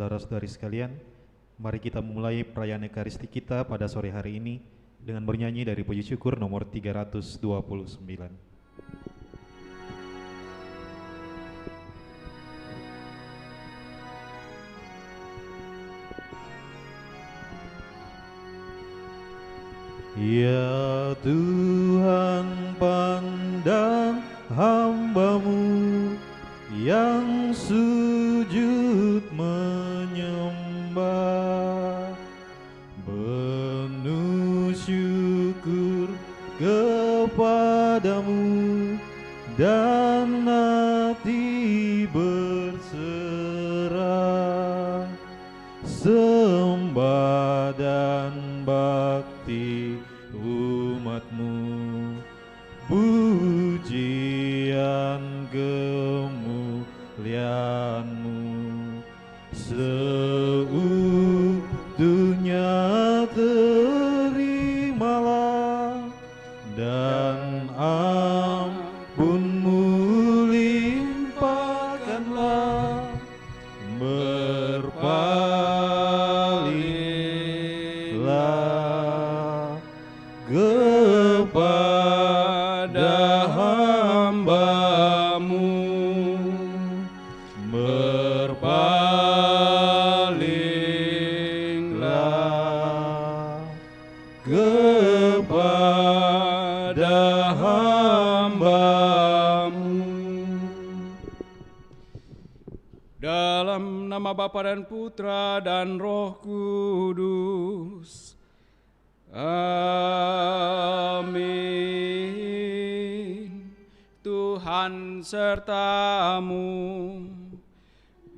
saudara-saudari sekalian, mari kita memulai perayaan Ekaristi kita pada sore hari ini dengan bernyanyi dari puji syukur nomor 329. Ya Tuhan, pandang hamba-Mu yang sujud menyembah, penuh syukur kepadamu dan hati berserah, sembah dan bakti umat-Mu, pujian kemuliaan-Mu seutuhnya terimalah, dan ampun-Mu limpahkanlah, berpalinglah kepada hamba-Mu, berpalinglah kepada hamba-Mu. Dalam nama Bapa dan Putra dan Roh Kudus. Amin. Tuhan sertamu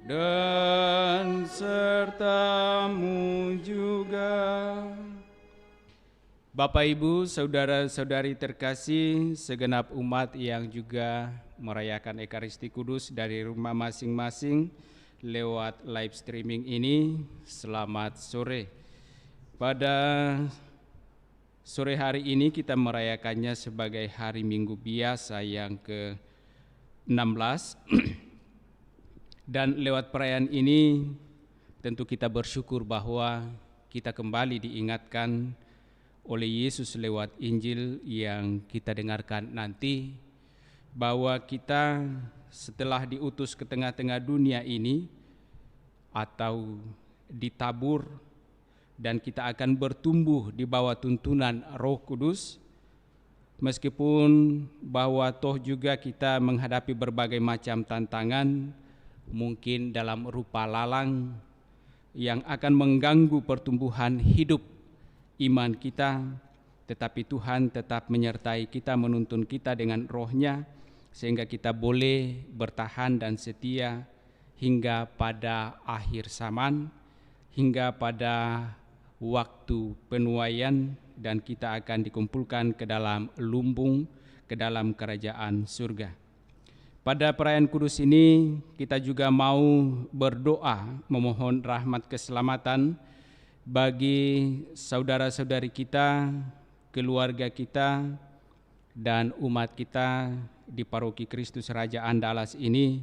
dan sertamu juga. Bapak, Ibu, saudara-saudari terkasih, segenap umat yang juga merayakan Ekaristi Kudus dari rumah masing-masing lewat live streaming ini, selamat sore. Pada sore hari ini kita merayakannya sebagai hari Minggu biasa yang ke-16 dan lewat perayaan ini tentu kita bersyukur bahwa kita kembali diingatkan oleh Yesus lewat Injil yang kita dengarkan nanti, bahwa kita setelah diutus ke tengah-tengah dunia ini atau ditabur dan kita akan bertumbuh di bawah tuntunan Roh Kudus, meskipun bahwa toh juga kita menghadapi berbagai macam tantangan, mungkin dalam rupa lalang yang akan mengganggu pertumbuhan hidup iman kita, tetapi Tuhan tetap menyertai kita, menuntun kita dengan roh-Nya, sehingga kita boleh bertahan dan setia hingga pada akhir zaman, hingga pada waktu penuaian, dan kita akan dikumpulkan ke dalam lumbung, ke dalam kerajaan surga. Pada perayaan kudus ini kita juga mau berdoa memohon rahmat keselamatan bagi saudara-saudari kita, keluarga kita, dan umat kita di Paroki Kristus Raja Andalas ini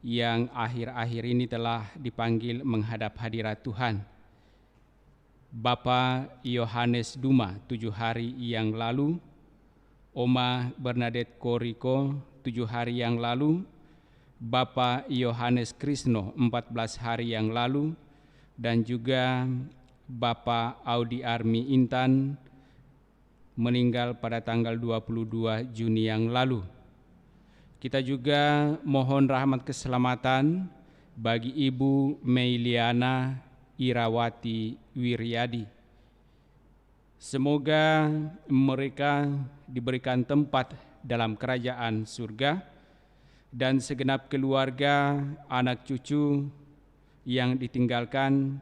yang akhir-akhir ini telah dipanggil menghadap hadirat Tuhan. Bapak Yohanes Duma 7 hari yang lalu, Oma Bernadette Koriko 7 hari yang lalu, Bapak Yohanes Krisno 14 hari yang lalu, dan juga Bapak Audi Armi Intan meninggal pada tanggal 22 Juni yang lalu. Kita juga mohon rahmat keselamatan bagi Ibu Meiliana Irawati Wiryadi. Semoga mereka diberikan tempat dalam kerajaan surga, dan segenap keluarga, anak cucu yang ditinggalkan,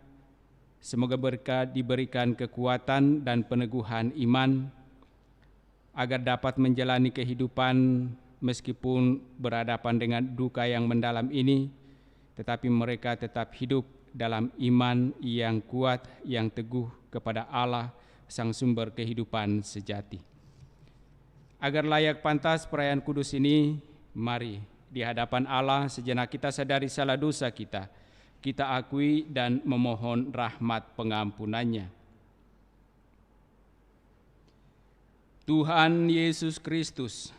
semoga mereka diberikan kekuatan dan peneguhan iman agar dapat menjalani kehidupan meskipun berhadapan dengan duka yang mendalam ini, tetapi mereka tetap hidup dalam iman yang kuat, yang teguh kepada Allah, Sang Sumber kehidupan sejati. Agar layak pantas perayaan kudus ini, mari di hadapan Allah sejenak kita sadari salah dosa kita, kita akui dan memohon rahmat pengampunannya. Tuhan Yesus Kristus,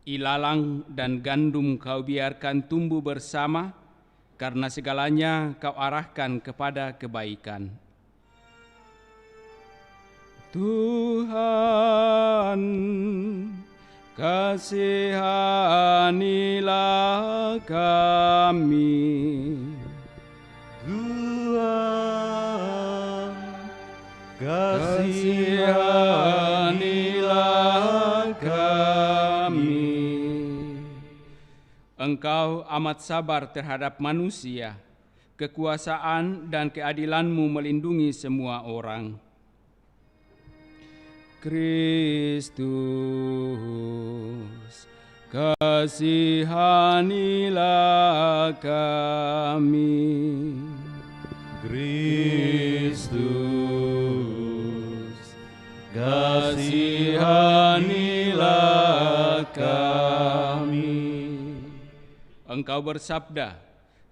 ilalang dan gandum Kau biarkan tumbuh bersama, karena segalanya Kau arahkan kepada kebaikan. Tuhan, kasihanilah kami. Tuhan, kasihanilah kami. Engkau amat sabar terhadap manusia, kekuasaan dan keadilan-Mu melindungi semua orang. Kristus, kasihanilah kami. Kristus, kasihanilah kami. Engkau bersabda,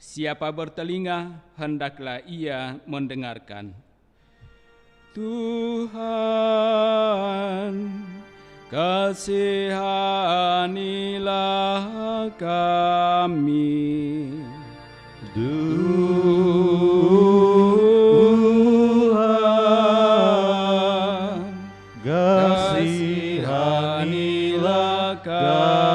siapa bertelinga, hendaklah ia mendengarkan. Tuhan, kasihanilah kami. Tuhan, kasihanilah kami.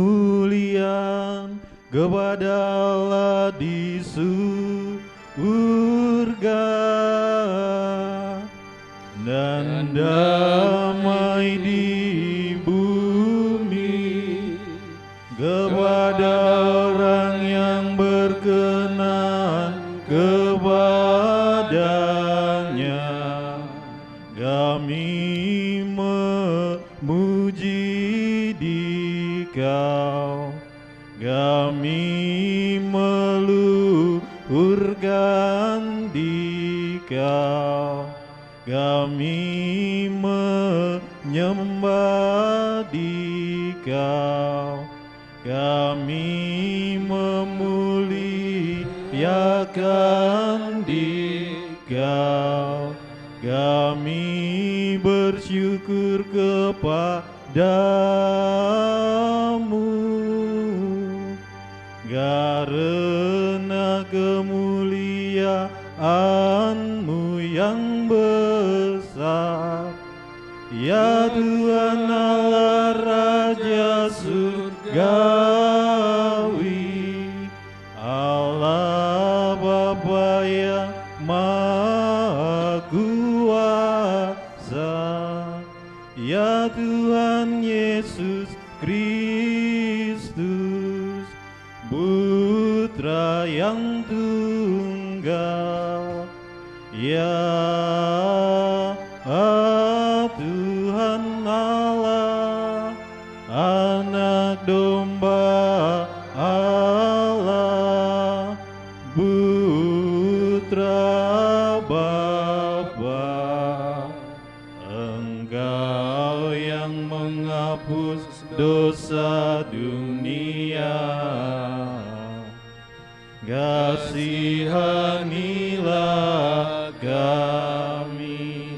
Kemuliaan kepada Allah di surga dan damai di bumi kepada orang yang berkenan kepadanya. Kami memuji Dikau, kami meluhurkan Dikau, kami menyembah Dikau, kami memuliakan Dikau, kami bersyukur kepadamu karena kemuliaan-Mu yang besar, ya Tuhan Allah Raja surgawi, Allah Bapa yang Maha Kuasa, ya Tuhan Yesus Kristus, Putra yang tunggal, ya Tuhan Allah, Anak Domba Allah, Putra Bapa. Engkau yang menghapus dosa dunia, kasihanilah kami.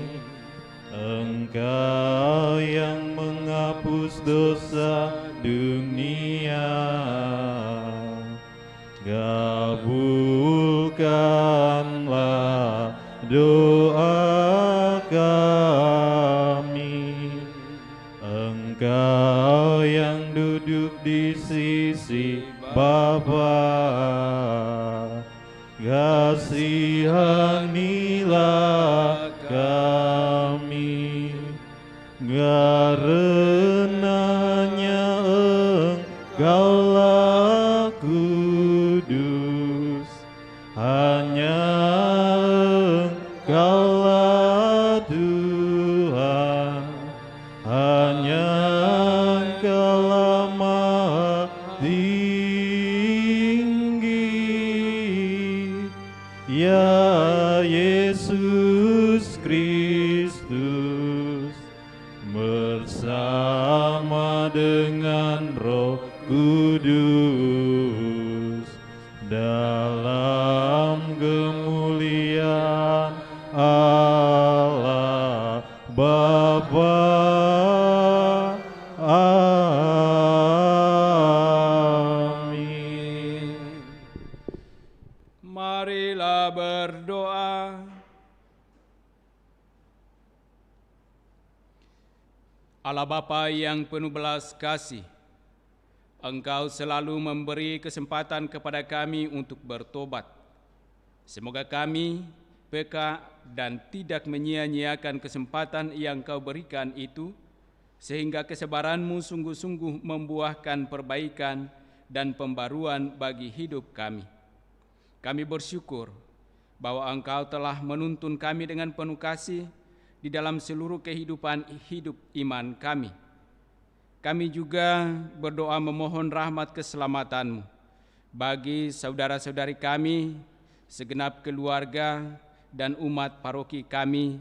Engkau yang menghapus dosa dunia, kabulkanlah doa kami. Engkau yang duduk di sisi Bapa, kasihanilah kami. Karenanya Engkaulah kudus, hanya Yesus Kristus bersama dengan Roh Kudus dalam kemuliaan Allah Bapa. Amin. Marilah berdoa. Allah Bapa yang penuh belas kasih, Engkau selalu memberi kesempatan kepada kami untuk bertobat. Semoga kami peka dan tidak menyia-nyiakan kesempatan yang Kau berikan itu, sehingga kesabaran-Mu sungguh-sungguh membuahkan perbaikan dan pembaruan bagi hidup kami. Kami bersyukur bahwa Engkau telah menuntun kami dengan penuh kasih di dalam seluruh kehidupan hidup iman kami. Kami juga berdoa memohon rahmat keselamatan-Mu bagi saudara-saudari kami, segenap keluarga dan umat paroki kami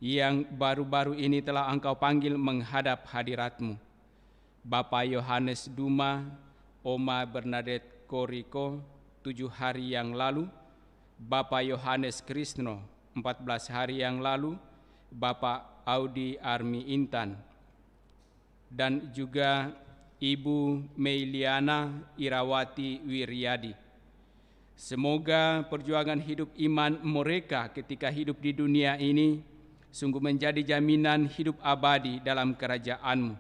yang baru-baru ini telah Engkau panggil menghadap hadirat-Mu. Bapak Yohanes Duma, Oma Bernadette Koriko 7 hari yang lalu, Bapak Yohanes Krisno 14 hari yang lalu, Bapak Audi Armi Intan, dan juga Ibu Meiliana Irawati Wiryadi. Semoga perjuangan hidup iman mereka ketika hidup di dunia ini sungguh menjadi jaminan hidup abadi dalam kerajaan-Mu.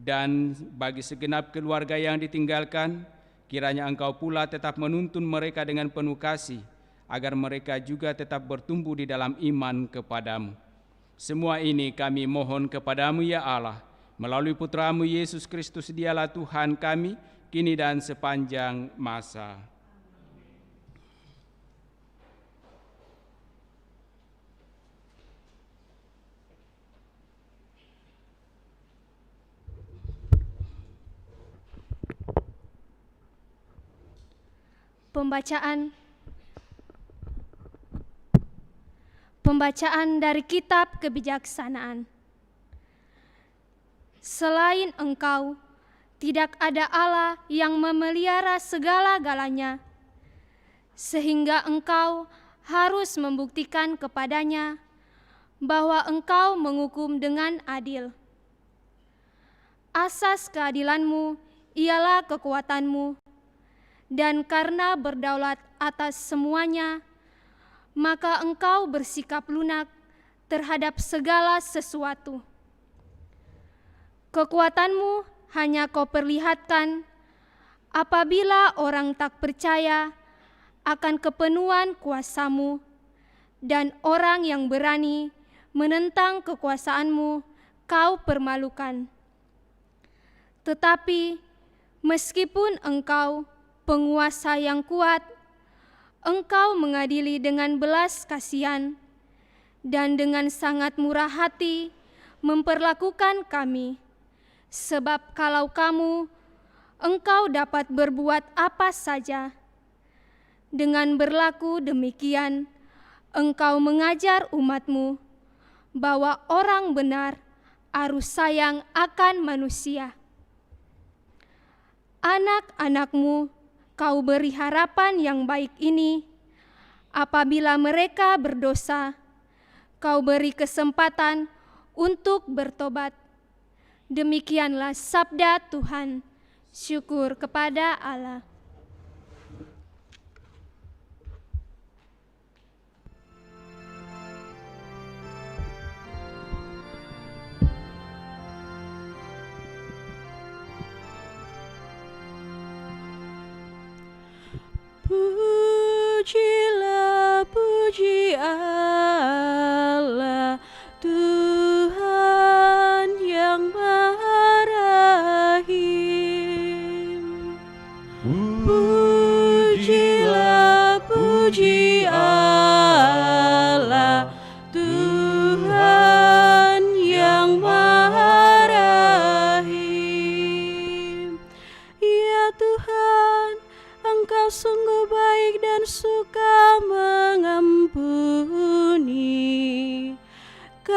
Dan bagi segenap keluarga yang ditinggalkan, kiranya Engkau pula tetap menuntun mereka dengan penuh kasih, agar mereka juga tetap bertumbuh di dalam iman kepada-Mu. Semua ini kami mohon kepada-Mu ya Allah, melalui Putra-Mu Yesus Kristus, Dialah Tuhan kami, kini dan sepanjang masa. Pembacaan dari Kitab Kebijaksanaan. Selain Engkau, tidak ada Allah yang memelihara segala-galanya, sehingga Engkau harus membuktikan kepadanya bahwa Engkau menghukum dengan adil. Asas keadilan-Mu ialah kekuatan-Mu, dan karena berdaulat atas semuanya, maka Engkau bersikap lunak terhadap segala sesuatu. Kekuatan-Mu hanya Kau perlihatkan apabila orang tak percaya akan kepenuhan kuasa-Mu, dan orang yang berani menentang kekuasaan-Mu Kau permalukan. Tetapi meskipun Engkau penguasa yang kuat, Engkau mengadili dengan belas kasihan dan dengan sangat murah hati memperlakukan kami. Sebab kalau kamu, Engkau dapat berbuat apa saja. Dengan berlaku demikian, Engkau mengajar umat-Mu bahwa orang benar harus sayang akan manusia. Anak-anak-Mu Kau beri harapan yang baik ini. Apabila mereka berdosa, Kau beri kesempatan untuk bertobat. Demikianlah sabda Tuhan. Syukur kepada Allah. Pujilah, puji Allah, Tuhan yang Maha Rahim. Pujilah, puji Allah, Tuhan yang Maha Rahim. Ya Tuhan, Engkau sungguh baik dan suka mengampuni.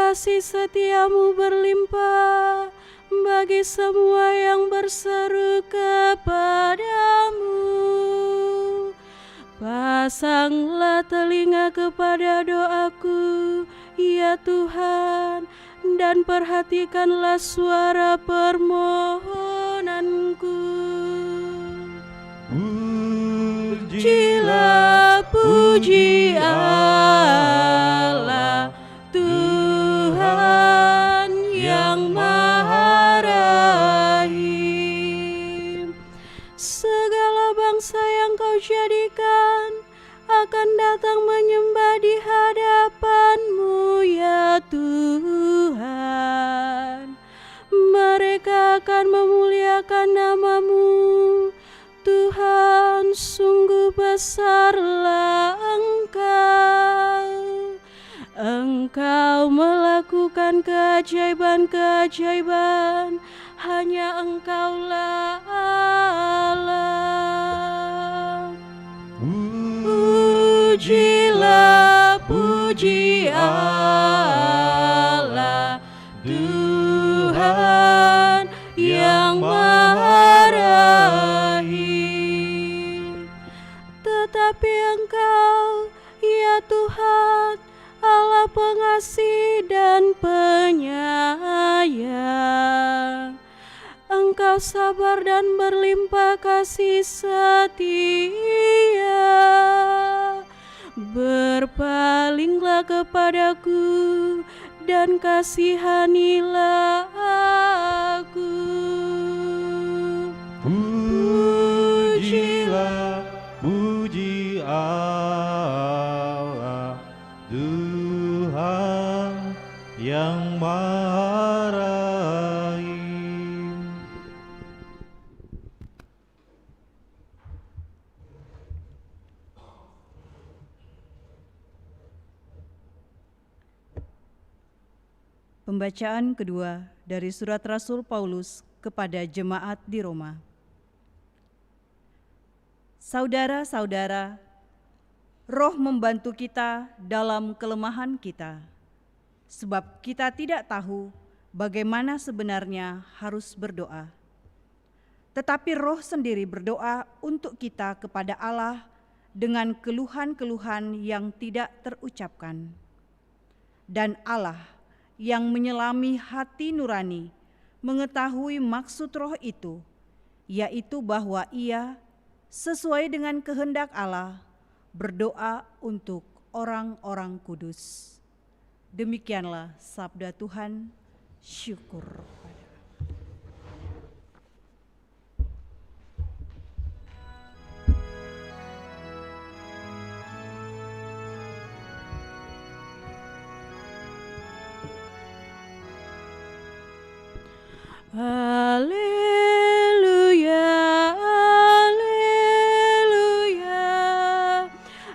kasih setiamu berlimpah bagi semua yang berseru kepadamu. Pasanglah telinga kepada doaku, ya Tuhan, dan perhatikanlah suara permohonanku. Pujilah, puji Allah, Tuhan yang Maha Rahim. Segala bangsa yang Kau jadikan akan datang menyembah di hadapan-Mu, ya Tuhan. Mereka akan memuliakan nama-Mu. Tuhan, sungguh besarlah Engkau. Engkau melakukan keajaiban-keajaiban, hanya Engkaulah Allah. Pujilah, puji Allah, Tuhan yang Maha Rahim. Tetapi Engkau, ya Tuhan, Allah pengasih dan penyayang. Engkau sabar dan berlimpah kasih setia. Berpalinglah kepadaku dan kasihanilah aku. Pujilah, puji Allah, Tuhan yang Maha Rahim. Pembacaan kedua dari surat Rasul Paulus kepada jemaat di Roma. Saudara-saudara, Roh membantu kita dalam kelemahan kita, sebab kita tidak tahu bagaimana sebenarnya harus berdoa. Tetapi Roh sendiri berdoa untuk kita kepada Allah dengan keluhan-keluhan yang tidak terucapkan. Dan Allah yang menyelami hati nurani mengetahui maksud Roh itu, yaitu bahwa Ia sesuai dengan kehendak Allah berdoa untuk orang-orang kudus. Demikianlah sabda Tuhan, syukur pada Haleluya, haleluya,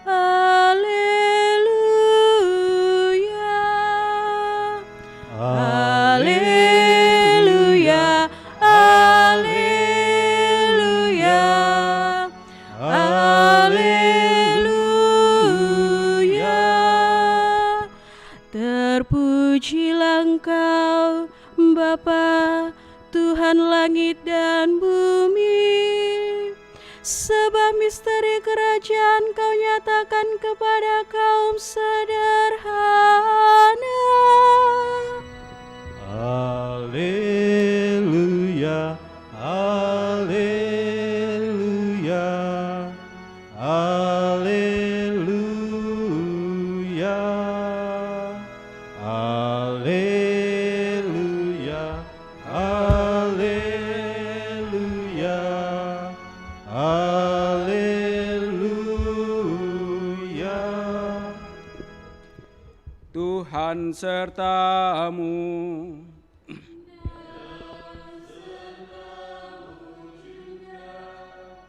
haleluya, haleluya, haleluya, haleluya. Terpujilah Engkau, Bapa, Tuhan langit dan bumi, sebab misteri kerajaan Kau nyatakan kepada kaum sederhana. Haleluya, haleluya, haleluya, haleluya, haleluya, haleluya. Tuhan sertamu.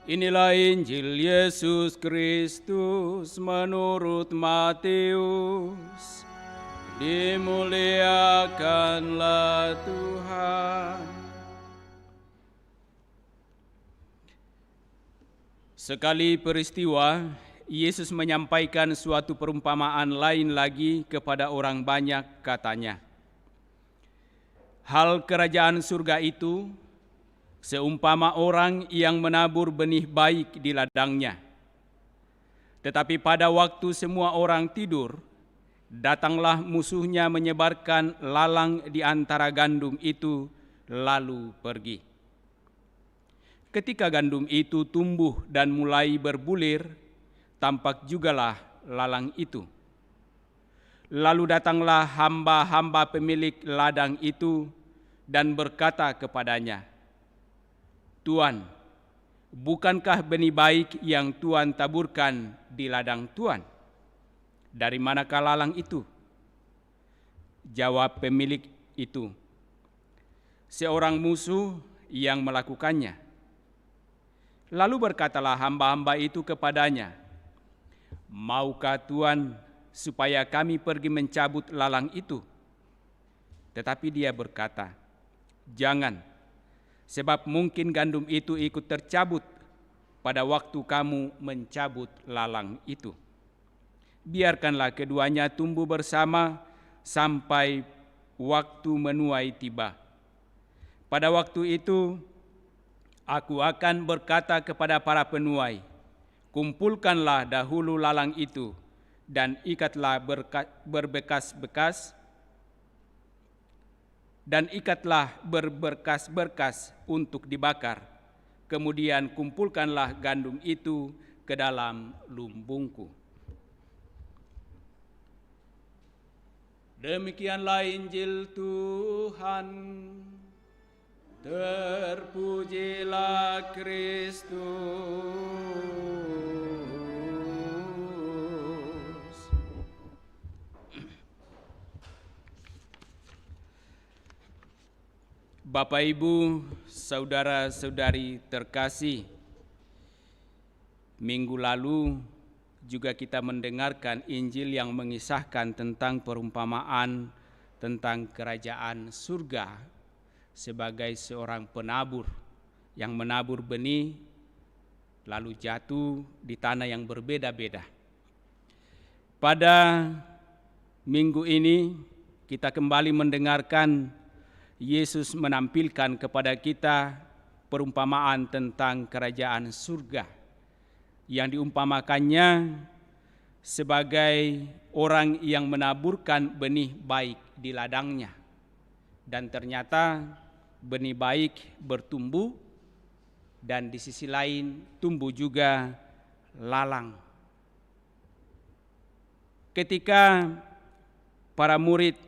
Inilah Injil Yesus Kristus menurut Matius. Dimuliakanlah Tuhan. Sekali peristiwa, Yesus menyampaikan suatu perumpamaan lain lagi kepada orang banyak, katanya, Hal kerajaan surga itu seumpama orang yang menabur benih baik di ladangnya. Tetapi pada waktu semua orang tidur, datanglah musuhnya menyebarkan lalang di antara gandum itu, lalu pergi. Ketika gandum itu tumbuh dan mulai berbulir, tampak jugalah lalang itu. Lalu datanglah hamba-hamba pemilik ladang itu dan berkata kepadanya, "Tuan, bukankah benih baik yang Tuan taburkan di ladang Tuan? Dari manakah lalang itu?" Jawab pemilik itu, "Seorang musuh yang melakukannya." Lalu berkatalah hamba-hamba itu kepadanya, "Maukah Tuan supaya kami pergi mencabut lalang itu?" Tetapi dia berkata, "Jangan, sebab mungkin gandum itu ikut tercabut pada waktu kamu mencabut lalang itu. Biarkanlah keduanya tumbuh bersama sampai waktu menuai tiba. Pada waktu itu, aku akan berkata kepada para penuai, kumpulkanlah dahulu lalang itu dan ikatlah berberkas-berkas untuk dibakar. Kemudian kumpulkanlah gandum itu ke dalam lumbungku." Demikianlah Injil Tuhan. Terpujilah Kristus. Bapak, Ibu, saudara-saudari terkasih, minggu lalu juga kita mendengarkan Injil yang mengisahkan tentang perumpamaan tentang kerajaan surga sebagai seorang penabur yang menabur benih lalu jatuh di tanah yang berbeda-beda. Pada minggu ini kita kembali mendengarkan Yesus menampilkan kepada kita perumpamaan tentang kerajaan surga yang diumpamakannya sebagai orang yang menaburkan benih baik di ladangnya. Dan ternyata benih baik bertumbuh dan di sisi lain tumbuh juga lalang. Ketika para murid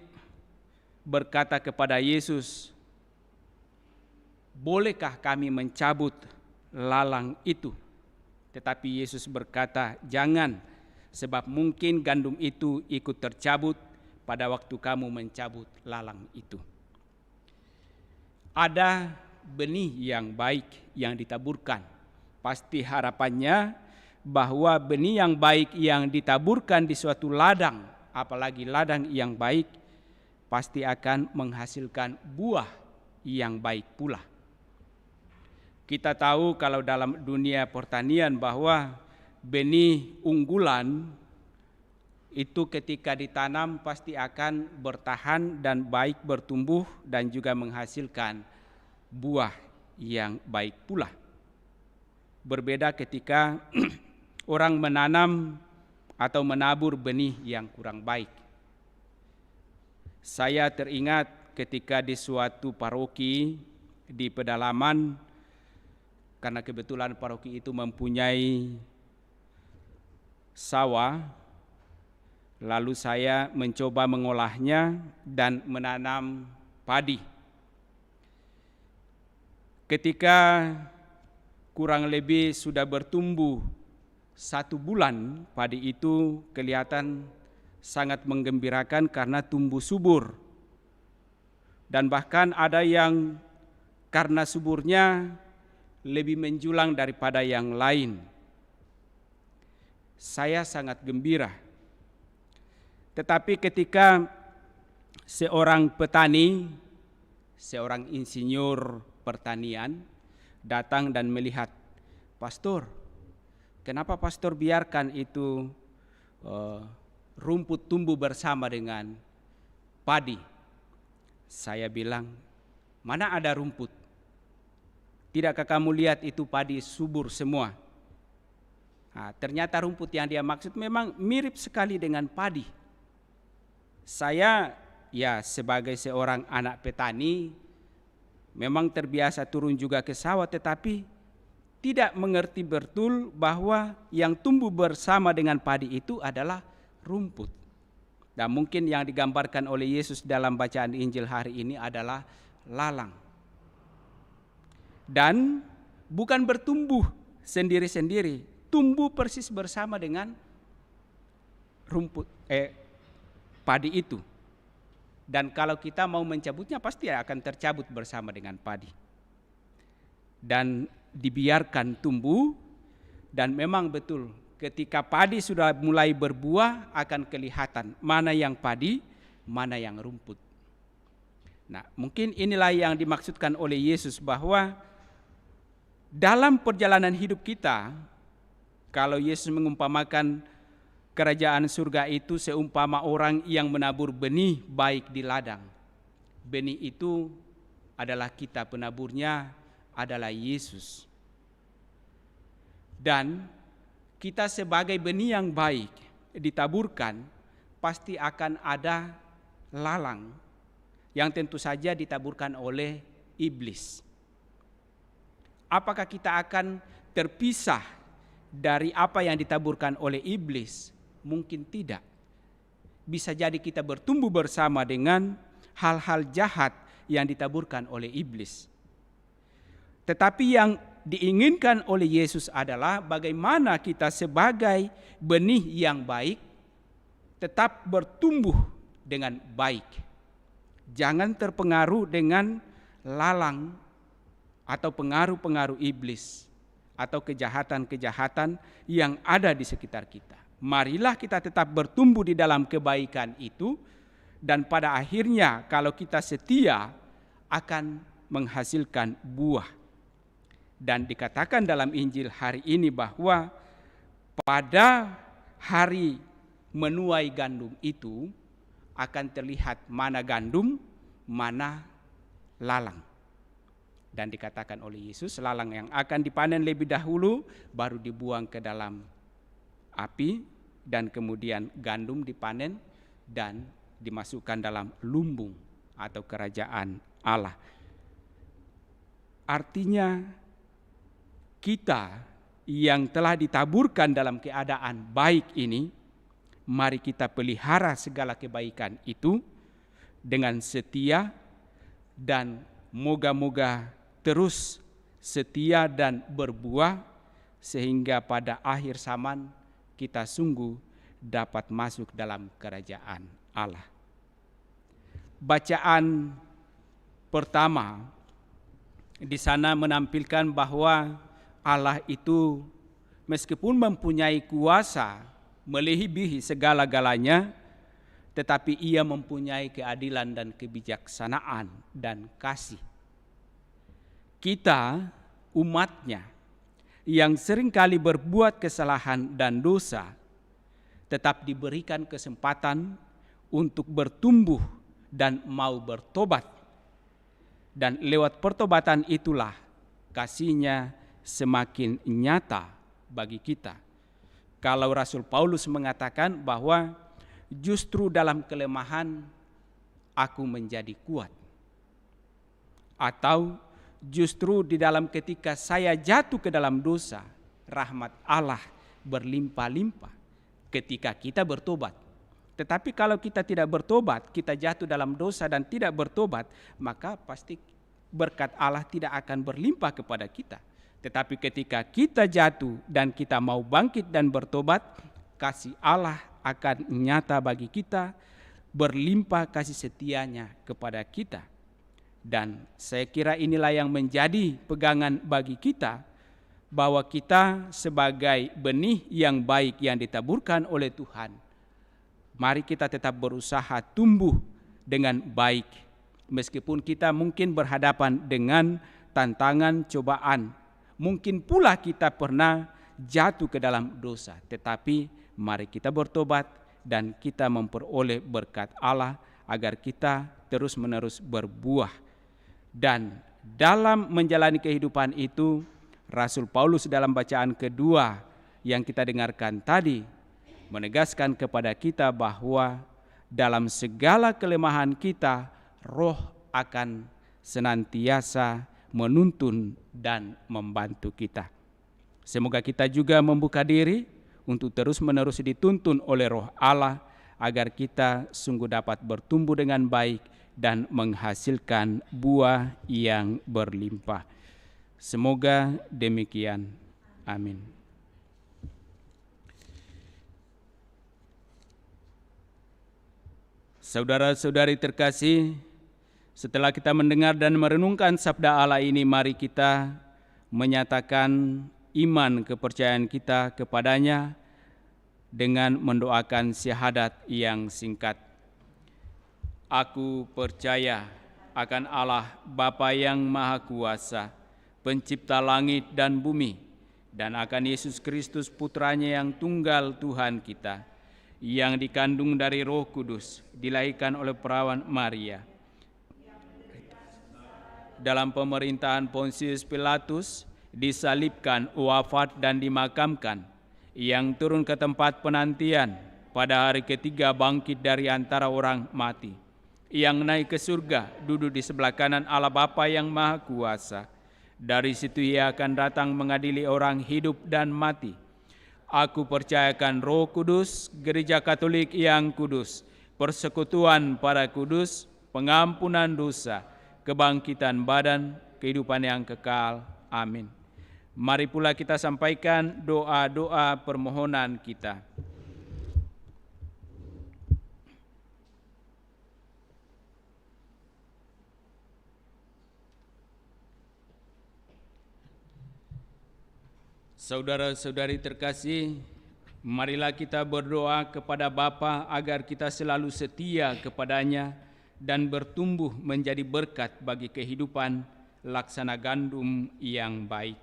berkata kepada Yesus, "Bolehkah kami mencabut lalang itu?" Tetapi Yesus berkata, "Jangan, sebab mungkin gandum itu ikut tercabut pada waktu kamu mencabut lalang itu." Ada benih yang baik yang ditaburkan. Pasti harapannya bahwa benih yang baik yang ditaburkan di suatu ladang, apalagi ladang yang baik, pasti akan menghasilkan buah yang baik pula. Kita tahu kalau dalam dunia pertanian bahwa benih unggulan itu ketika ditanam pasti akan bertahan dan baik bertumbuh dan juga menghasilkan buah yang baik pula. Berbeda ketika orang menanam atau menabur benih yang kurang baik. Saya teringat ketika di suatu paroki di pedalaman, karena kebetulan paroki itu mempunyai sawah, lalu saya mencoba mengolahnya dan menanam padi. Ketika kurang lebih sudah bertumbuh 1 bulan, padi itu kelihatan sangat menggembirakan karena tumbuh subur. Dan bahkan ada yang karena suburnya lebih menjulang daripada yang lain. Saya sangat gembira. Tetapi ketika seorang petani, seorang insinyur pertanian datang dan melihat, "Pastor, kenapa pastor biarkan itu rumput tumbuh bersama dengan padi?" Saya bilang, mana ada rumput? Tidakkah kamu lihat itu padi subur semua? Nah, ternyata rumput yang dia maksud memang mirip sekali dengan padi. Saya ya sebagai seorang anak petani memang terbiasa turun juga ke sawah, tetapi tidak mengerti betul bahwa yang tumbuh bersama dengan padi itu adalah rumput. Dan mungkin yang digambarkan oleh Yesus dalam bacaan Injil hari ini adalah lalang. Dan bukan bertumbuh sendiri-sendiri, tumbuh persis bersama dengan padi itu. Dan kalau kita mau mencabutnya pasti akan tercabut bersama dengan padi. Dan dibiarkan tumbuh, dan memang betul ketika padi sudah mulai berbuah akan kelihatan mana yang padi, mana yang rumput. Nah, mungkin inilah yang dimaksudkan oleh Yesus bahwa dalam perjalanan hidup kita, kalau Yesus mengumpamakan kerajaan surga itu seumpama orang yang menabur benih baik di ladang. Benih itu adalah kita, penaburnya adalah Yesus. Dan kita sebagai benih yang baik ditaburkan, pasti akan ada lalang yang tentu saja ditaburkan oleh iblis. Apakah kita akan terpisah dari apa yang ditaburkan oleh iblis? Mungkin tidak. Bisa jadi kita bertumbuh bersama dengan hal-hal jahat yang ditaburkan oleh iblis. Tetapi yang diinginkan oleh Yesus adalah bagaimana kita sebagai benih yang baik tetap bertumbuh dengan baik. Jangan terpengaruh dengan lalang atau pengaruh-pengaruh iblis atau kejahatan-kejahatan yang ada di sekitar kita. Marilah kita tetap bertumbuh di dalam kebaikan itu, dan pada akhirnya kalau kita setia akan menghasilkan buah. Dan dikatakan dalam Injil hari ini bahwa pada hari menuai gandum itu akan terlihat mana gandum, mana lalang. Dan dikatakan oleh Yesus, lalang yang akan dipanen lebih dahulu baru dibuang ke dalam api, dan kemudian gandum dipanen dan dimasukkan dalam lumbung atau kerajaan Allah. Artinya kita yang telah ditaburkan dalam keadaan baik ini, mari kita pelihara segala kebaikan itu dengan setia, dan moga-moga terus setia dan berbuah, sehingga pada akhir zaman kita sungguh dapat masuk dalam kerajaan Allah. Bacaan pertama di sana menampilkan bahwa Allah itu meskipun mempunyai kuasa melebihi segala-galanya, tetapi ia mempunyai keadilan dan kebijaksanaan dan kasih. Kita umatnya yang seringkali berbuat kesalahan dan dosa tetap diberikan kesempatan untuk bertumbuh dan mau bertobat. Dan lewat pertobatan itulah kasih-Nya semakin nyata bagi kita. Kalau Rasul Paulus mengatakan bahwa justru dalam kelemahan aku menjadi kuat. Atau justru di dalam ketika saya jatuh ke dalam dosa, rahmat Allah berlimpah-limpah ketika kita bertobat. Tetapi kalau kita tidak bertobat, kita jatuh dalam dosa dan tidak bertobat, maka pasti berkat Allah tidak akan berlimpah kepada kita. Tetapi ketika kita jatuh dan kita mau bangkit dan bertobat, kasih Allah akan nyata bagi kita, berlimpah kasih setianya kepada kita. Dan saya kira inilah yang menjadi pegangan bagi kita, bahwa kita sebagai benih yang baik yang ditaburkan oleh Tuhan, mari kita tetap berusaha tumbuh dengan baik, meskipun kita mungkin berhadapan dengan tantangan, cobaan. Mungkin pula kita pernah jatuh ke dalam dosa, tetapi mari kita bertobat dan kita memperoleh berkat Allah agar kita terus-menerus berbuah. Dan dalam menjalani kehidupan itu, Rasul Paulus dalam bacaan kedua yang kita dengarkan tadi menegaskan kepada kita bahwa dalam segala kelemahan kita, Roh akan senantiasa menuntun dan membantu kita. Semoga kita juga membuka diri untuk terus-menerus dituntun oleh Roh Allah agar kita sungguh dapat bertumbuh dengan baik dan menghasilkan buah yang berlimpah. Semoga demikian. Amin. Saudara-saudari terkasih, setelah kita mendengar dan merenungkan sabda Allah ini, mari kita menyatakan iman kepercayaan kita kepadanya dengan mendoakan syahadat yang singkat. Aku percaya akan Allah Bapa yang Maha Kuasa, pencipta langit dan bumi, dan akan Yesus Kristus Putranya yang tunggal Tuhan kita, yang dikandung dari Roh Kudus, dilahirkan oleh perawan Maria, dalam pemerintahan Pontius Pilatus, disalibkan, wafat dan dimakamkan, yang turun ke tempat penantian, pada hari ketiga bangkit dari antara orang mati, yang naik ke surga, duduk di sebelah kanan Allah Bapa yang Maha Kuasa. Dari situ Ia akan datang mengadili orang hidup dan mati. Aku percayakan Roh Kudus, Gereja Katolik yang kudus, persekutuan para kudus, pengampunan dosa, kebangkitan badan, kehidupan yang kekal. Amin. Mari pula kita sampaikan doa-doa permohonan kita. Saudara-saudari terkasih, marilah kita berdoa kepada Bapa agar kita selalu setia kepadanya dan bertumbuh menjadi berkat bagi kehidupan laksana gandum yang baik.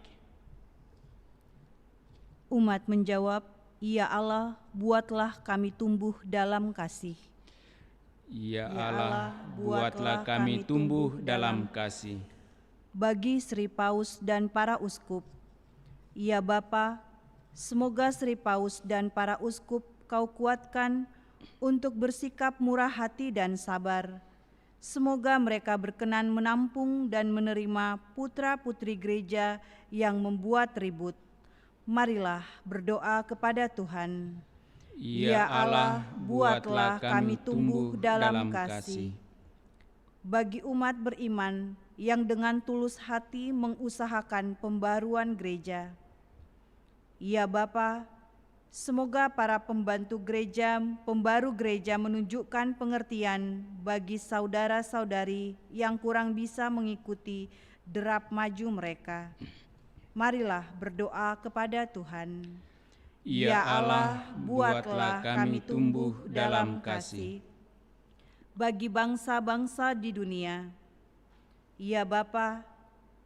Umat menjawab, "Ya Allah, buatlah kami tumbuh dalam kasih." Ya Allah, buatlah kami tumbuh dalam kasih. Bagi Sri Paus dan para uskup, ya Bapa, semoga Sri Paus dan para uskup Kau kuatkan untuk bersikap murah hati dan sabar. Semoga mereka berkenan menampung dan menerima putra-putri gereja yang membuat ribut. Marilah berdoa kepada Tuhan. Ya Allah, buatlah kami tumbuh dalam kasih. Bagi umat beriman yang dengan tulus hati mengusahakan pembaruan gereja, ya Bapa, semoga para pembantu gereja, pembaru gereja menunjukkan pengertian bagi saudara-saudari yang kurang bisa mengikuti derap maju mereka. Marilah berdoa kepada Tuhan. Ya Allah, buatlah kami tumbuh dalam kasih. Bagi bangsa-bangsa di dunia, ya Bapa,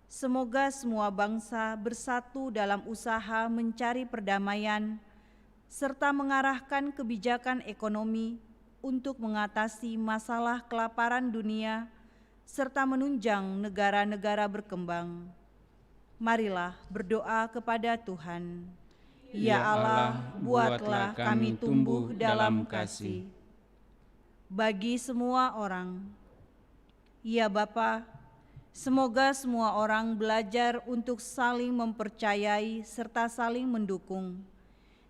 semoga semua bangsa bersatu dalam usaha mencari perdamaian serta mengarahkan kebijakan ekonomi untuk mengatasi masalah kelaparan dunia serta menunjang negara-negara berkembang. Marilah berdoa kepada Tuhan. Ya Allah, buatlah kami tumbuh dalam kasih. Bagi semua orang, ya Bapa, semoga semua orang belajar untuk saling mempercayai serta saling mendukung,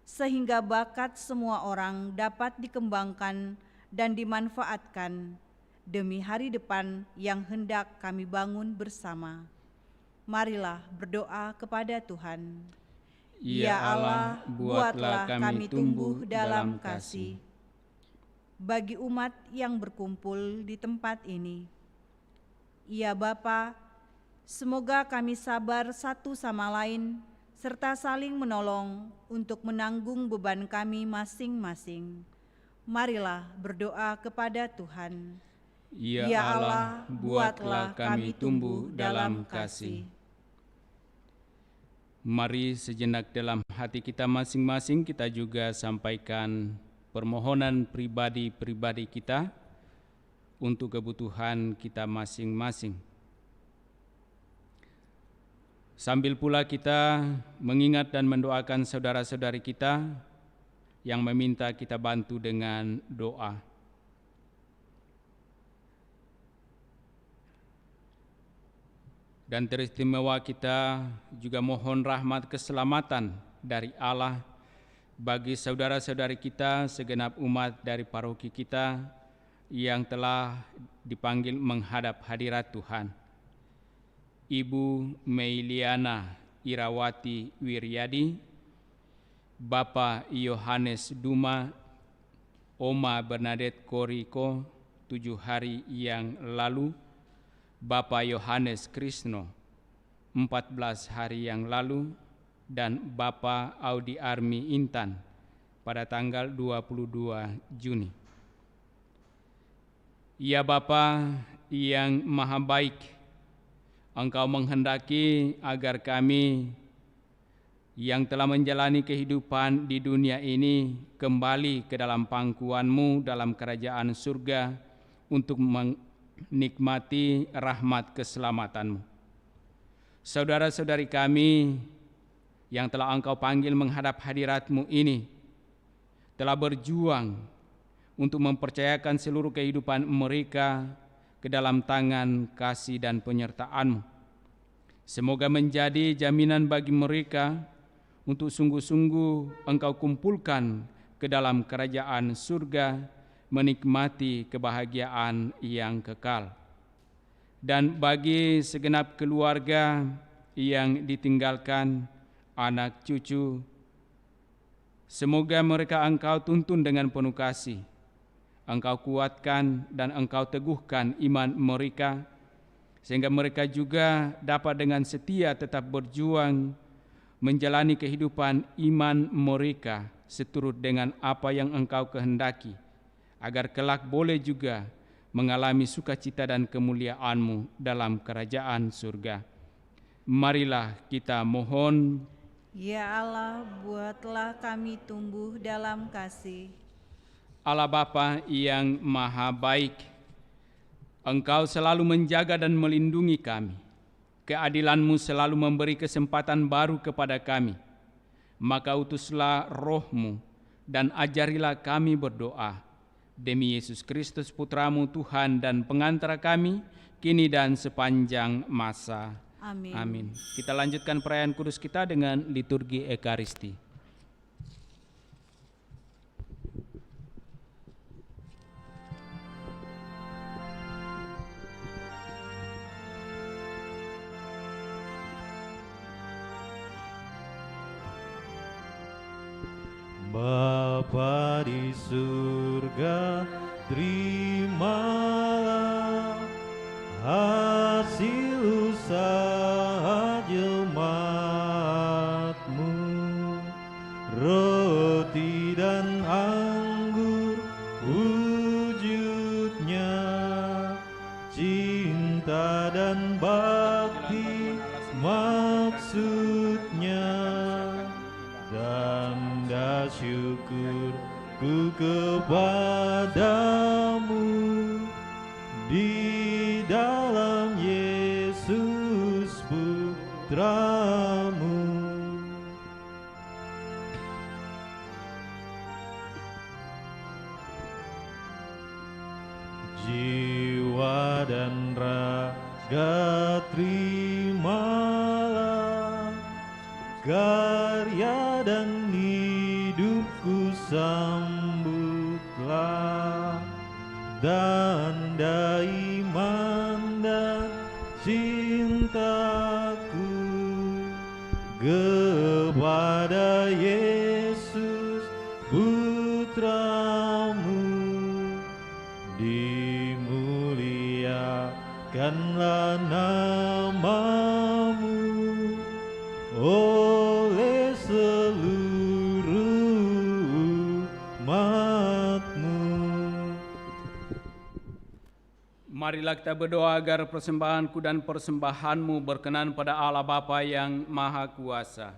sehingga bakat semua orang dapat dikembangkan dan dimanfaatkan demi hari depan yang hendak kami bangun bersama. Marilah berdoa kepada Tuhan. Ya Allah, buatlah kami tumbuh dalam kasih. Bagi umat yang berkumpul di tempat ini, ya Bapa, semoga kami sabar satu sama lain serta saling menolong untuk menanggung beban kami masing-masing. Marilah berdoa kepada Tuhan. Ya Allah, buatlah kami tumbuh dalam kasih. Mari sejenak dalam hati kita masing-masing kita juga sampaikan permohonan pribadi-pribadi kita untuk kebutuhan kita masing-masing. Sambil pula kita mengingat dan mendoakan saudara-saudari kita yang meminta kita bantu dengan doa. Dan teristimewa kita juga mohon rahmat keselamatan dari Allah bagi saudara-saudari kita segenap umat dari paroki kita yang telah dipanggil menghadap hadirat Tuhan. Ibu Meiliana Irawati Wiryadi, Bapak Yohanes Duma, Oma Bernadette Koriko 7 hari yang lalu, Bapak Yohanes Krisno 14 hari yang lalu, dan Bapak Audi Armi Intan pada tanggal 22 Juni. Ya Bapa yang maha baik, Engkau menghendaki agar kami yang telah menjalani kehidupan di dunia ini kembali ke dalam pangkuan-Mu dalam kerajaan surga untuk menikmati rahmat keselamatan-Mu. Saudara-saudari kami yang telah Engkau panggil menghadap hadirat-Mu ini telah berjuang untuk mempercayakan seluruh kehidupan mereka ke dalam tangan kasih dan penyertaan-Mu. Semoga menjadi jaminan bagi mereka untuk sungguh-sungguh Engkau kumpulkan ke dalam kerajaan surga, menikmati kebahagiaan yang kekal. Dan bagi segenap keluarga yang ditinggalkan, anak cucu, semoga mereka Engkau tuntun dengan penuh kasih. Engkau kuatkan dan Engkau teguhkan iman mereka, sehingga mereka juga dapat dengan setia tetap berjuang menjalani kehidupan iman mereka seturut dengan apa yang Engkau kehendaki, agar kelak boleh juga mengalami sukacita dan kemuliaan-Mu dalam kerajaan surga. Marilah kita mohon. Ya Allah, buatlah kami tumbuh dalam kasih. Allah Bapa yang maha baik, Engkau selalu menjaga dan melindungi kami. Keadilan-Mu selalu memberi kesempatan baru kepada kami. Maka utuslah Roh-Mu dan ajarilah kami berdoa. Demi Yesus Kristus Putra-Mu Tuhan dan pengantara kami, kini dan sepanjang masa. Amin. Amin. Kita lanjutkan perayaan kudus kita dengan liturgi Ekaristi. Bapa di surga, terimalah hasil usaha jemaat-Mu, roti dan anggur wujudnya, cinta dan bakti maksudnya, dan syukurku kepadamu di dalam Yesus Putra-Mu. Jiwa dan raga terimalah, karya dan hidupku sambutlah, tanda iman dan cintaku kepada Yesus Putra-Mu. Dimuliakanlah nama-Mu oleh seluruh umat-Mu. Marilah kita berdoa agar persembahanku dan persembahanmu berkenan pada Allah Bapa yang Maha Kuasa.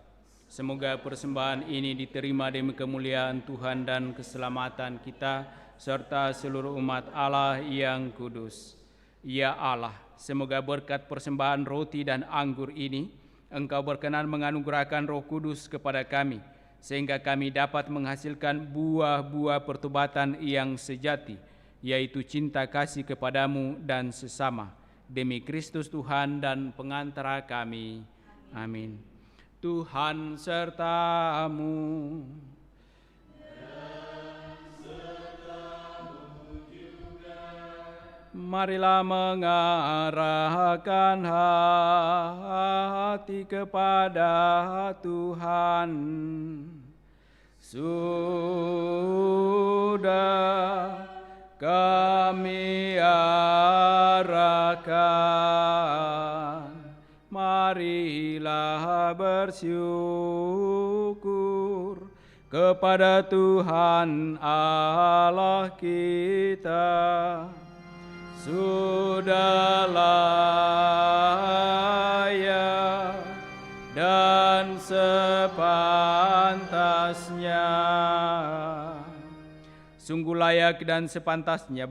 Semoga persembahan ini diterima demi kemuliaan Tuhan dan keselamatan kita, serta seluruh umat Allah yang kudus. Ya Allah, semoga berkat persembahan roti dan anggur ini Engkau berkenan menganugerahkan Roh Kudus kepada kami, sehingga kami dapat menghasilkan buah-buah pertobatan yang sejati, yaitu cinta kasih kepadamu dan sesama, demi Kristus Tuhan dan pengantara kami. Amin. Tuhan sertamu. Marilah mengarahkan hati kepada Tuhan. Sudah kami arahkan, marilah bersyukur kepada Tuhan Allah kita. Sudah layak dan sepantasnya, sungguh layak dan sepantasnya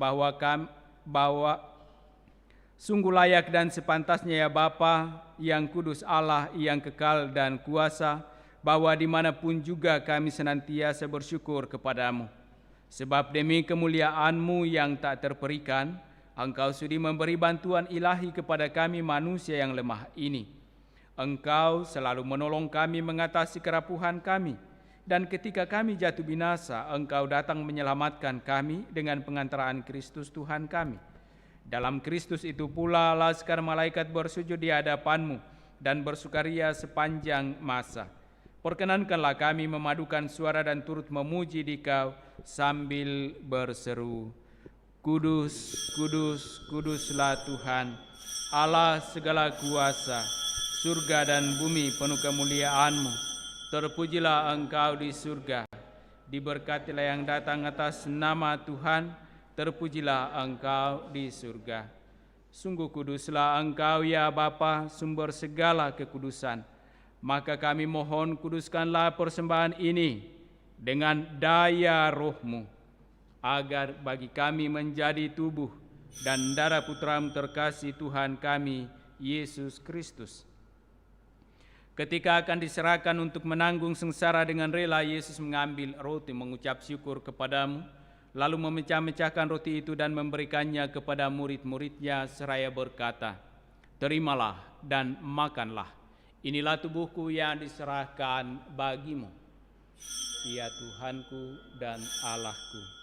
sungguh layak dan sepantasnya ya Bapa yang kudus, Allah yang kekal dan kuasa, bahwa dimanapun juga kami senantiasa bersyukur kepadamu. Sebab demi kemuliaan-Mu yang tak terperikan, Engkau sudi memberi bantuan ilahi kepada kami manusia yang lemah ini. Engkau selalu menolong kami mengatasi kerapuhan kami, dan ketika kami jatuh binasa, Engkau datang menyelamatkan kami dengan pengantaraan Kristus Tuhan kami. Dalam Kristus itu pula laskar malaikat bersujud di hadapan-Mu dan bersukaria sepanjang masa. Perkenankanlah kami memadukan suara dan turut memuji Dikau sambil berseru, Kudus, kudus, kuduslah Tuhan, Allah segala kuasa, surga dan bumi penuh kemuliaan-Mu. Terpujilah Engkau di surga, diberkatilah yang datang atas nama Tuhan, terpujilah Engkau di surga. Sungguh kuduslah Engkau ya Bapa, sumber segala kekudusan. Maka kami mohon kuduskanlah persembahan ini dengan daya Roh-Mu, agar bagi kami menjadi tubuh dan darah Putra-Mu terkasih Tuhan kami, Yesus Kristus. Ketika akan diserahkan untuk menanggung sengsara dengan rela, Yesus mengambil roti, mengucap syukur kepadamu, lalu memecah-mecahkan roti itu dan memberikannya kepada murid-muridnya seraya berkata, Terimalah dan makanlah, inilah tubuhku yang diserahkan bagimu. Ya Tuhanku dan Allahku.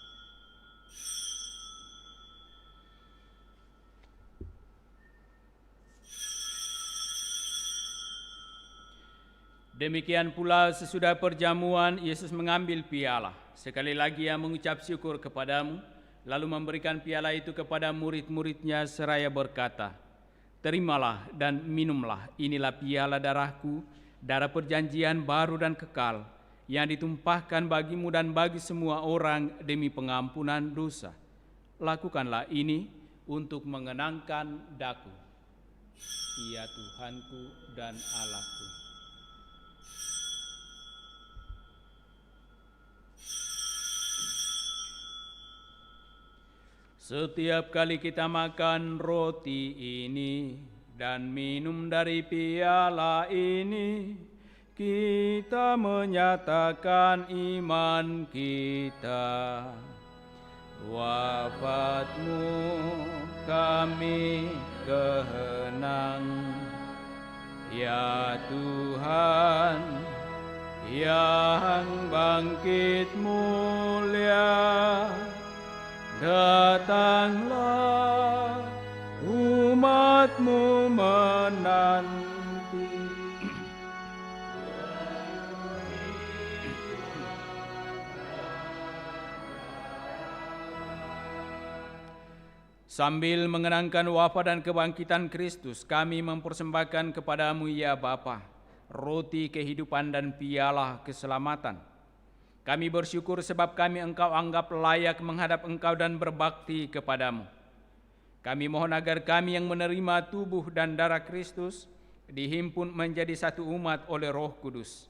Demikian pula sesudah perjamuan, Yesus mengambil piala. Sekali lagi Ia mengucap syukur kepadamu, lalu memberikan piala itu kepada murid-muridnya seraya berkata, Terimalah dan minumlah, inilah piala darahku, darah perjanjian baru dan kekal, yang ditumpahkan bagimu dan bagi semua orang demi pengampunan dosa. Lakukanlah ini untuk mengenangkan daku. Ya Tuhanku dan Allahku. Setiap kali kita makan roti ini dan minum dari piala ini, kita menyatakan iman kita. Wafat-Mu kami kehenang, ya Tuhan, yang bangkit mulia. Datanglah, umat-Mu menanti. Sambil mengenangkan wafat dan kebangkitan Kristus, kami mempersembahkan kepadamu ya Bapa, roti kehidupan dan piala keselamatan. Kami bersyukur sebab kami Engkau anggap layak menghadap Engkau dan berbakti kepadamu. Kami mohon agar kami yang menerima tubuh dan darah Kristus dihimpun menjadi satu umat oleh Roh Kudus.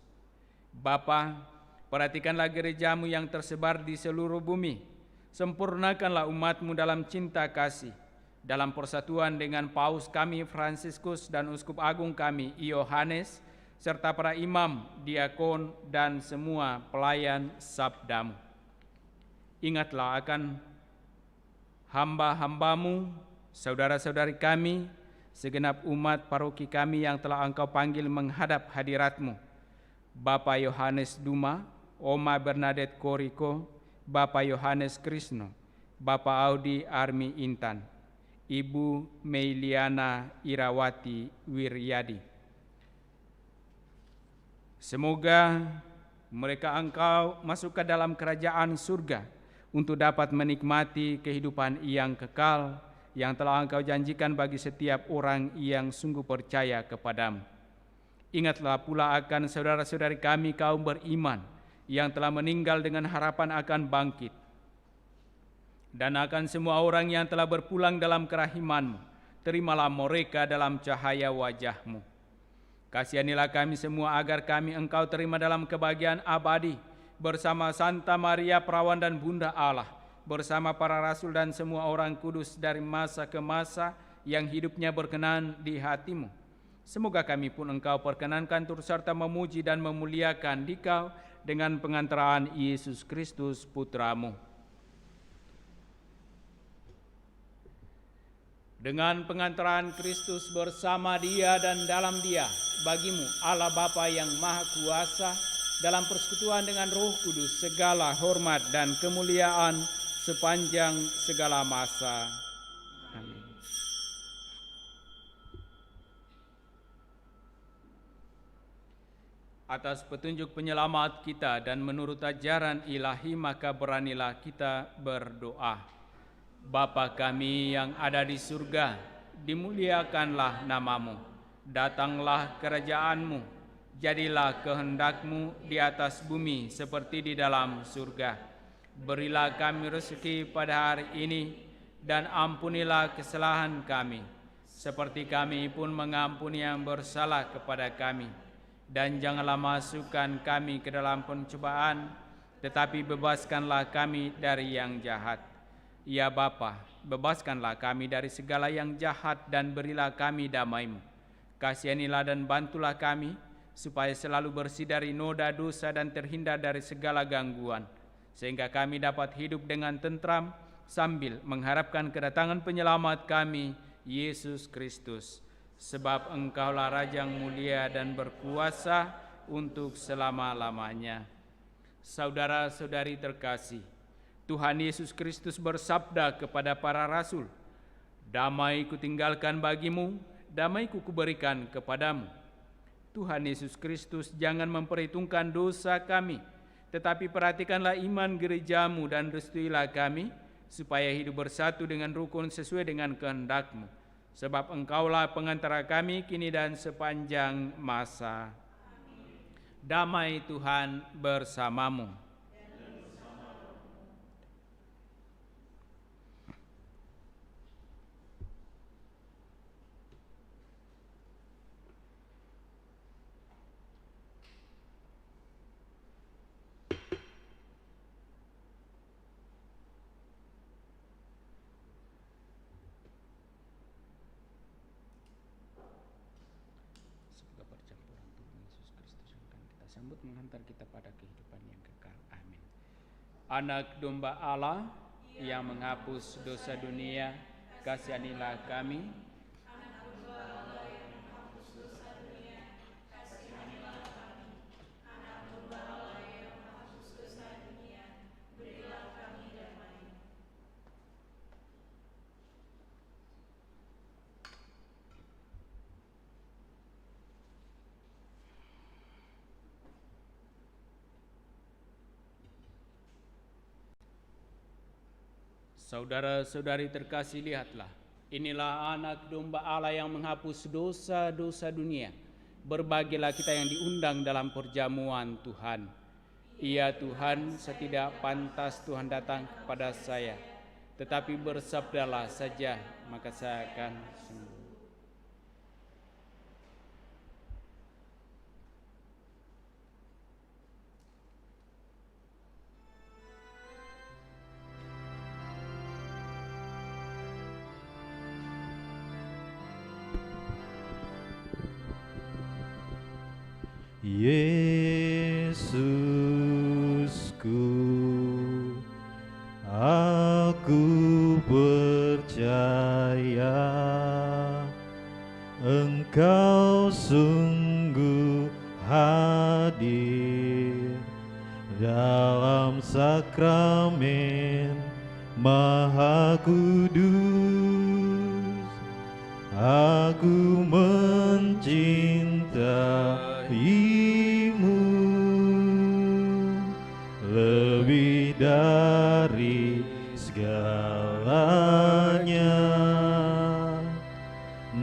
Bapa, perhatikanlah gereja-Mu yang tersebar di seluruh bumi. Sempurnakanlah umat-Mu dalam cinta kasih, dalam persatuan dengan Paus kami Fransiskus dan Uskup Agung kami Yohanes, serta para imam, diakon, dan semua pelayan sabdamu. Ingatlah akan hamba-hambamu, saudara-saudari kami, segenap umat paroki kami yang telah Engkau panggil menghadap hadirat-Mu. Bapak Yohanes Duma, Oma Bernadette Koriko, Bapak Yohanes Krisno, Bapak Audi Armi Intan, Ibu Meiliana Irawati Wiryadi. Semoga mereka Engkau masuk ke dalam kerajaan surga untuk dapat menikmati kehidupan yang kekal yang telah Engkau janjikan bagi setiap orang yang sungguh percaya kepadamu. Ingatlah pula akan saudara-saudari kami kaum beriman yang telah meninggal dengan harapan akan bangkit, dan akan semua orang yang telah berpulang dalam kerahiman-Mu. Terimalah mereka dalam cahaya wajah-Mu. Kasihanilah kami semua agar kami Engkau terima dalam kebahagiaan abadi bersama Santa Maria Perawan dan Bunda Allah, bersama para rasul dan semua orang kudus dari masa ke masa yang hidupnya berkenan di hati-Mu. Semoga kami pun Engkau perkenankan turut serta memuji dan memuliakan Dikau dengan pengantaraan Yesus Kristus Putra-Mu. Dengan pengantaran Kristus bersama Dia dan dalam Dia, bagimu Allah Bapa yang Maha Kuasa, dalam persekutuan dengan Roh Kudus, segala hormat dan kemuliaan sepanjang segala masa. Amin. Atas petunjuk penyelamat kita dan menurut ajaran ilahi, maka beranilah kita berdoa. Bapa kami yang ada di surga, dimuliakanlah nama-Mu. Datanglah kerajaan-Mu, jadilah kehendak-Mu di atas bumi seperti di dalam surga. Berilah kami rezeki pada hari ini, dan ampunilah kesalahan kami, seperti kami pun mengampuni yang bersalah kepada kami. Dan janganlah masukkan kami ke dalam pencobaan, tetapi bebaskanlah kami dari yang jahat. Ya Bapa, bebaskanlah kami dari segala yang jahat dan berilah kami damai-Mu. Kasihanilah dan bantulah kami, supaya selalu bersih dari noda dosa dan terhindar dari segala gangguan, sehingga kami dapat hidup dengan tentram sambil mengharapkan kedatangan penyelamat kami, Yesus Kristus. Sebab Engkaulah Raja yang mulia dan berkuasa untuk selama-lamanya. Saudara-saudari terkasih, Tuhan Yesus Kristus bersabda kepada para rasul, "Damai kutinggalkan bagimu, damai kuberikan kepadamu." Tuhan Yesus Kristus jangan memperhitungkan dosa kami, tetapi perhatikanlah iman gerejamu dan restuilah kami, supaya hidup bersatu dengan rukun sesuai dengan kehendak-Mu. Sebab Engkaulah pengantara kami kini dan sepanjang masa. Damai Tuhan bersamamu. Sambut menghantar kita pada kehidupan yang kekal. Amin. Anak domba Allah yang menghapus dosa dunia, kasihanilah kami. Saudara-saudari terkasih, lihatlah, inilah anak domba Allah yang menghapus dosa-dosa dunia. Berbahagialah kita yang diundang dalam perjamuan Tuhan. Ya Tuhan, setidak pantas Tuhan datang kepada saya, tetapi bersabdalah saja, maka saya akan sembuh. Yesusku, aku percaya Engkau sungguh hadir dalam sakramen Maha Kudus. Aku mencintaimu lebih dari segalanya,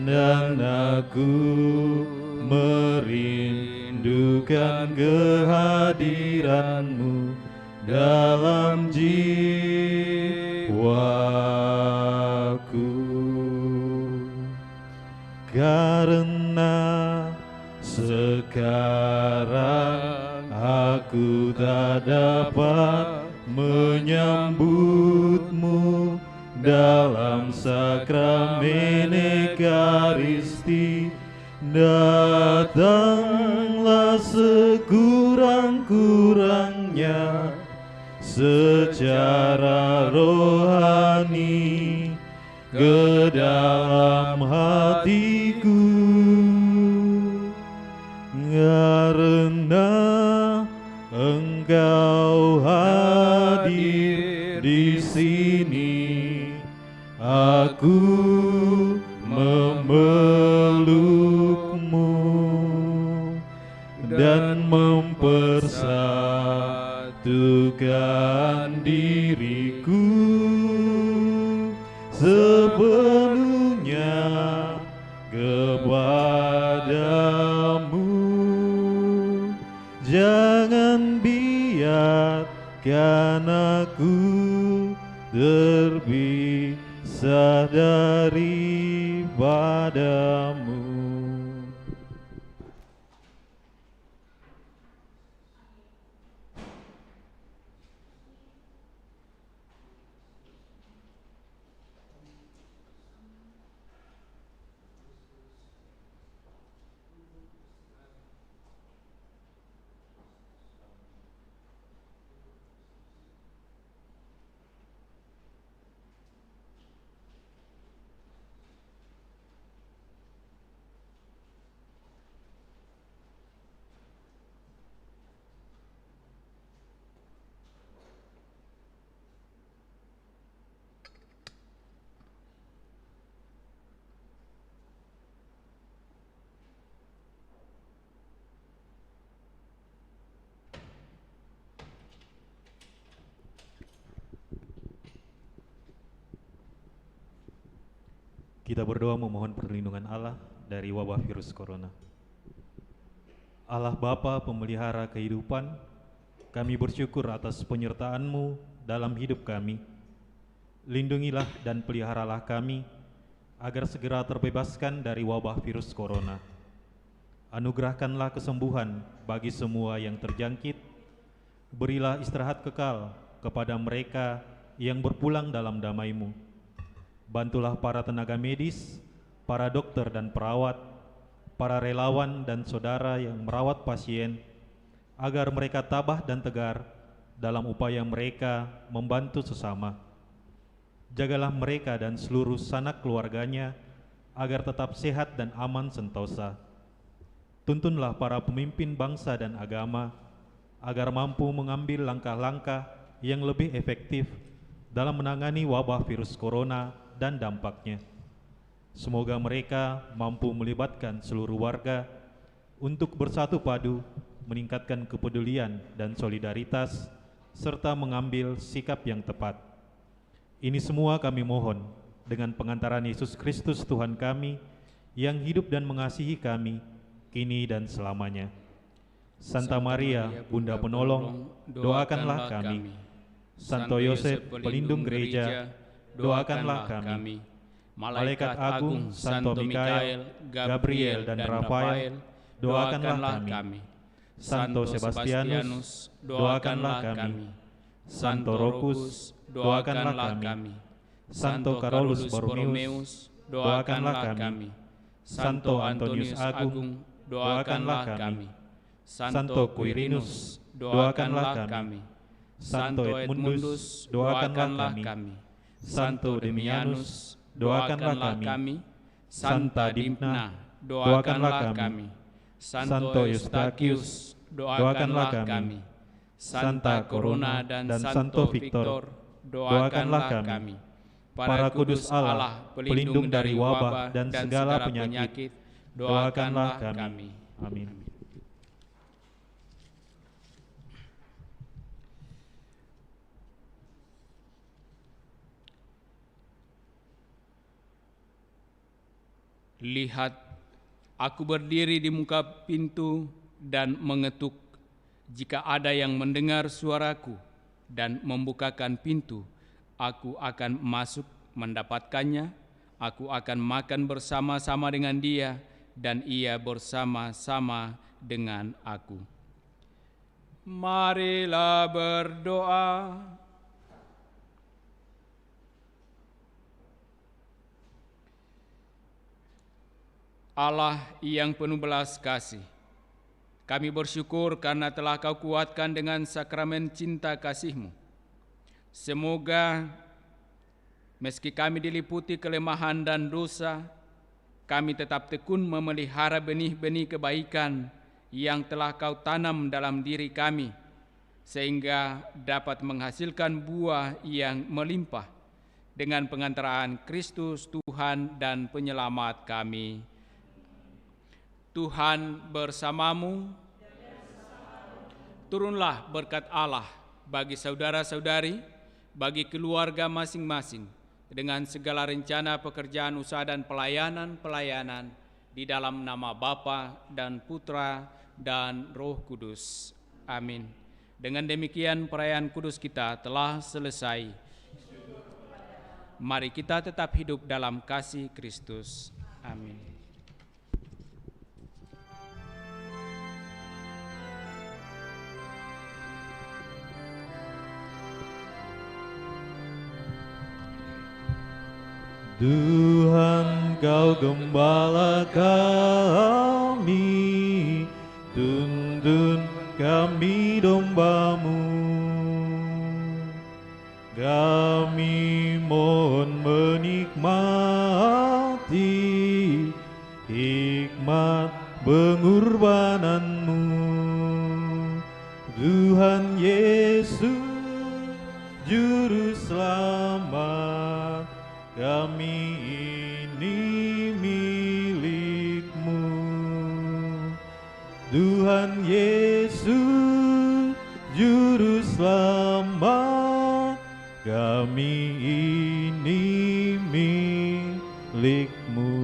dan aku merindukan kehadiranmu dalam jiwaku. Karena sekarang aku tak dapat menyambutmu dalam sakramen Ekaristi, datanglah sekurang-kurangnya secara rohani ke dalam hatiku, karena Engkau hadir di sini. Aku memelukmu dan mempersatukan diriku sepenuhnya kepadamu. Jangan biarkan aku terpisah daripadamu. Kita berdoa memohon perlindungan Allah dari wabah virus corona. Allah Bapa pemelihara kehidupan, kami bersyukur atas penyertaan-Mu dalam hidup kami. Lindungilah dan peliharalah kami agar segera terbebaskan dari wabah virus corona. Anugerahkanlah kesembuhan bagi semua yang terjangkit. Berilah istirahat kekal kepada mereka yang berpulang dalam damai-Mu. Bantulah para tenaga medis, para dokter dan perawat, para relawan dan saudara yang merawat pasien, agar mereka tabah dan tegar dalam upaya mereka membantu sesama. Jagalah mereka dan seluruh sanak keluarganya, agar tetap sehat dan aman sentosa. Tuntunlah para pemimpin bangsa dan agama, agar mampu mengambil langkah-langkah yang lebih efektif dalam menangani wabah virus corona dan dampaknya. Semoga mereka mampu melibatkan seluruh warga untuk bersatu padu, meningkatkan kepedulian dan solidaritas, serta mengambil sikap yang tepat. Ini semua kami mohon dengan pengantaran Yesus Kristus Tuhan kami, yang hidup dan mengasihi kami, kini dan selamanya. Santa Maria, Bunda Penolong, doakanlah kami. Santo Yosef, pelindung gereja, doakanlah kami. Malaikat agung Santo Mikael, Gabriel dan Rafael, doakanlah kami. Santo Sebastianus, doakanlah kami. Santo Rufus, doakanlah kami. Santo Carolus Borromeus, doakanlah kami. Santo Antonius Agung, doakanlah kami. Santo Quirinus, doakanlah kami. Santo Edmundus, doakanlah kami. Santo Demianus, doakanlah kami. Santa Dimna, doakanlah kami. Santo Eustachius, doakanlah kami. Santa Corona dan Santo Victor, doakanlah kami. Para kudus Allah, pelindung dari wabah dan segala penyakit, doakanlah kami. Amin. Lihat, aku berdiri di muka pintu dan mengetuk. Jika ada yang mendengar suaraku dan membukakan pintu, aku akan masuk mendapatkannya. Aku akan makan bersama-sama dengan dia, dan ia bersama-sama dengan aku. Marilah berdoa. Allah yang penuh belas kasih, kami bersyukur karena telah Kau kuatkan dengan sakramen cinta kasih-Mu. Semoga meski kami diliputi kelemahan dan dosa, kami tetap tekun memelihara benih-benih kebaikan yang telah Kau tanam dalam diri kami, sehingga dapat menghasilkan buah yang melimpah dengan pengantaraan Kristus Tuhan dan Penyelamat kami. Tuhan bersamamu. Turunlah berkat Allah bagi saudara-saudari, bagi keluarga masing-masing, dengan segala rencana pekerjaan usaha dan pelayanan di dalam nama Bapa dan Putra dan Roh Kudus. Amin. Dengan demikian perayaan kudus kita telah selesai. Mari kita tetap hidup dalam kasih Kristus. Amin. Tuhan, Kau gembala kami, tuntun kami domba-Mu. Kami mohon menikmati hikmat pengorbanan-Mu. Tuhan Yesus, Juru Selamat, kami ini milik-Mu. Tuhan Yesus, Juru Selamat, kami ini milik-Mu.